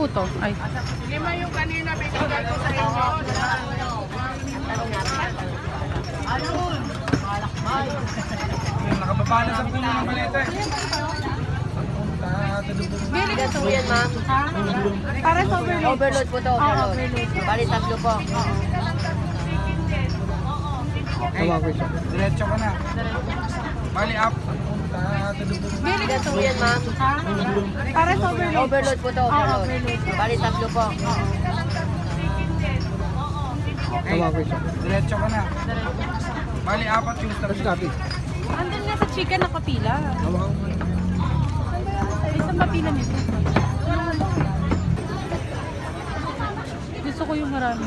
po to? Ay. Lima yung kanina, bigay ko sa inyo. Ayun! Malakbay! Nakababa na sa puno ng malete. Bili ka to. Yan, ma'am. Para sa overload. Overload po to, overload. Bali, tatlo po. Okay. Diretso ka na. Bali up. Bili ka to. Yan, ma'am. Para sa overload. Overload po to, overload. Bali, tatlo po. Okay. Diretso ka na. Bali apat yung stop. Andun nga sa chicken nakapila. Isang papila nito. Gusto ko yung marami.